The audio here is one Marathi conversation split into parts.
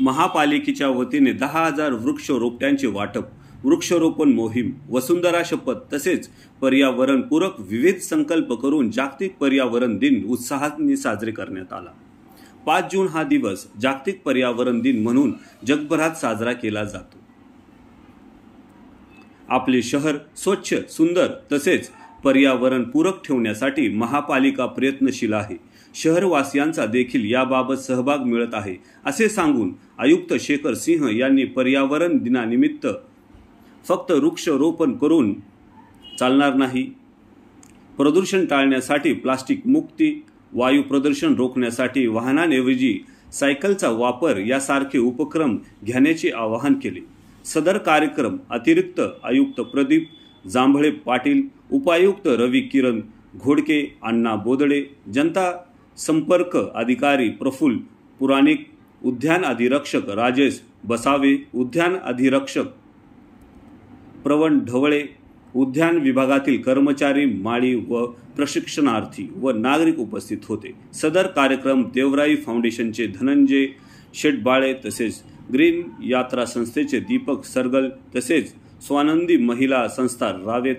महापालिकेच्या वतीने 10,000 वृक्षरोपट्यांचे वाटप, वृक्षारोपण मोहीम, वसुंधरा शपथ तसेच पर्यावरणपूरक विविध संकल्प करून जागतिक पर्यावरण दिन उत्साहाने साजरे करण्यात आला। 5 जून हा दिवस जागतिक पर्यावरण दिन म्हणून जगभरात साजरा केला जातो। आपले शहर स्वच्छ, सुंदर तसेच पर्यावरणपूरक ठेवण्यासाठी महापालिका प्रयत्नशील आहे। शहरवासियांचा देखील याबाबत सहभाग मिळत आहे असे सांगून आयुक्त शेखर सिंह यांनी पर्यावरण दिनानिमित्त फक्त वृक्षारोपण करून चालणार नाही, प्रदूषण टाळण्यासाठी प्लास्टिक मुक्ती, वायू प्रदूषण रोखण्यासाठी वाहनांऐवजी सायकलचा वापर यासारखे उपक्रम घेण्याचे आवाहन केले। सदर कार्यक्रम अतिरिक्त आयुक्त प्रदीप जांभळे पाटील, उपायुक्त रवी किरण घोडके, अण्णा बोदडे, जनता संपर्क अधिकारी प्रफुल्ल पुराणिक, उद्यान अधिरक्षक राजेश बसावे, उद्यान अधिरक्षक प्रवण ढवळे, उद्यान विभागातील कर्मचारी, माळी व प्रशिक्षणार्थी व नागरिक उपस्थित होते। सदर कार्यक्रम देवराई फाउंडेशनचे धनंजय शेटबाळे तसेच ग्रीन यात्रा संस्थेचे दीपक सरगल तसेच स्वानंदी महिला संस्था रावेत,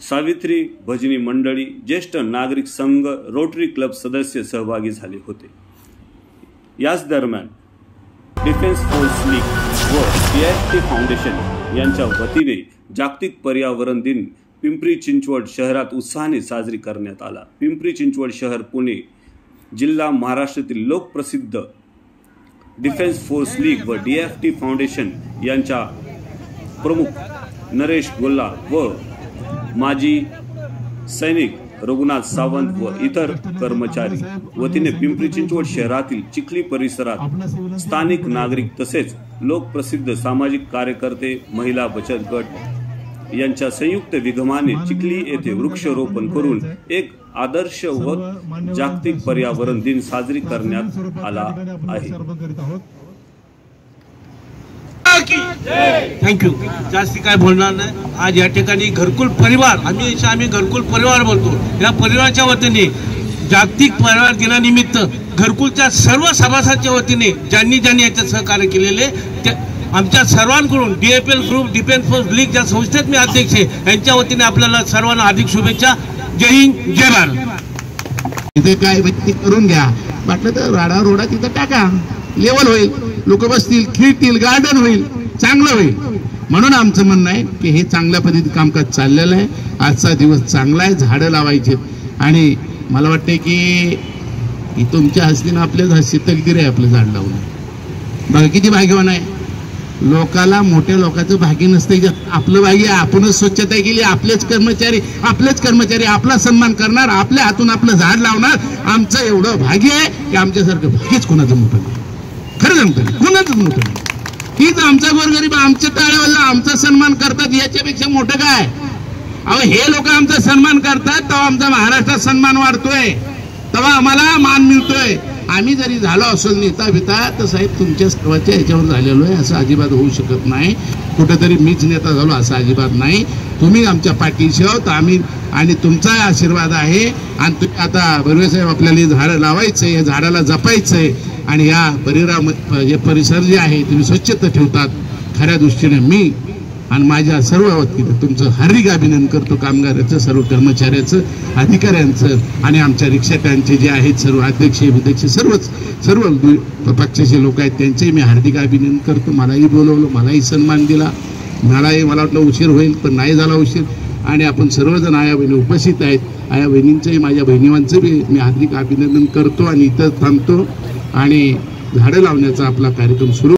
सावित्री भजनी मंडळी, ज्येष्ठ नागरिक संघ, रोटरी क्लब सदस्य सहभागी झाले होते। याच दरम्यान डिफेन्स फोर्स लीग व DFT फाउंडेशन यांच्या वतीने जागतिक पर्यावरण दिन पिंपरी चिंचवड शहरात उत्साहाने साजरी करण्यात आला। पिंपरी चिंचवड शहर, पुणे जिल्हा, महाराष्ट्रातील लोकप्रसिद्ध डिफेन्स फोर्स लीग व DFT फाउंडेशन यांच्या प्रमुख नरेश गोल्ला व माजी सैनिक रघुनाथ सावंत व इतर कर्मचारी वतीने पिंपरी चिंचवड शहरातील चिखली परिसरात स्थानिक नागरिक तसेच लोकप्रसिद्ध सामाजिक कार्यकर्ते, महिला बचत गट यांच्या संयुक्त विगमाने चिखली येथे वृक्षारोपण करून एक आदर्श व जागतिक पर्यावरण दिन साजरी करण्यात आला आहे। थँक्यू। जास्ती काय बोलणार नाही। आज या ठिकाणी घरकुल परिवार, आम्ही घरकुल परिवार बोलतो, या परिवाराच्या वतीने जागतिक पर्यावरण दिनानिमित्त घरकुलच्या सर्व सभासदांच्या वतीने ज्यांनी याच्यात सहकार्य केलेले आमच्या सर्वांकडून DFL group, defence force league या संस्थेत मी अध्यक्ष आहे, यांच्या वतीने आपल्याला सर्वांना हार्दिक शुभेच्छा। जय हिंद, जय भारत। इथे काय व्यक्ती करून घ्या, वाटलं तर राडा रोडा तिथं टाका, लेवल होईल, लोक बसतील, खेळतील, गार्डन होईल, चांगलं होईल। म्हणून आमचं म्हणणं आहे की हे चांगल्या पद्धतीने कामकाज चाललेलं आहे। आजचा दिवस चांगला आहे, झाडं लावायचे आणि मला वाटते की तुमच्या हस्तीनं आपल्याच हस्ती तकदीर आहे आपलं झाड लावून। बघा किती भाग्यवान आहे, लोकाला मोठ्या लोकांचं भाग्य नसते, आपलं भाग्य आपणच स्वच्छता केली, आपलेच कर्मचारी आपला सन्मान करणार, आपल्या हातून आपलं झाड लावणार। आमचं एवढं भाग्य आहे की आमच्यासारखं भाग्यच कोणाचं मोठं नाही, खरं सांगतो कोणाचंच मोठं नाही। हीच आमचा गोरगरीब आमच्या टाळेवाला आमचा सन्मान करतात, याच्यापेक्षा मोठं काय? अहो हे लोक आमचा सन्मान करतात तेव्हा आमचा महाराष्ट्रात सन्मान वाढतोय, तेव्हा आम्हाला मान मिळतोय। आम्ही जरी झालो असेल नेता बिता तर साहेब तुमच्या सर्वांच्या याच्यावर झालेलो आहे, असं अजिबात होऊ शकत नाही। कुठेतरी मीच नेता झालो असं अजिबात नाही, तुम्ही आमच्या पाठीशी आहोत आम्ही, आणि तुमचा आशीर्वाद आहे। आणि तुम्ही आता बरोबर साहेब आपल्याला झाडं लावायचंय, या झाडाला जपायचंय आणि या परिसर जे आहे तुम्ही स्वच्छता ठेवतात, खऱ्या दृष्टीने मी आणि माझ्या सर्व वतीने तुमचं हार्दिक अभिनंदन करतो। कामगाराचं, सर्व कर्मचाऱ्याचं, अधिकाऱ्यांचं आणि आमच्या रिक्षाट्यांचे जे आहेत सर्व अध्यक्ष विध्यक्ष सर्व पक्षाचे लोक आहेत त्यांचेही मी हार्दिक अभिनंदन करतो। मलाही बोलवलं, मलाही सन्मान दिला, मला वाटलं उशीर होईल पण नाही झाला उशीर, आणि आपण सर्वजण आया बहिणी उपस्थित आहेत, आया बहिणींचंही माझ्या बहिणीवांचं बी मी हार्दिक अभिनंदन करतो आणि इथं थांबतो आणि झाडं लावण्याचा आपला कार्यक्रम सुरू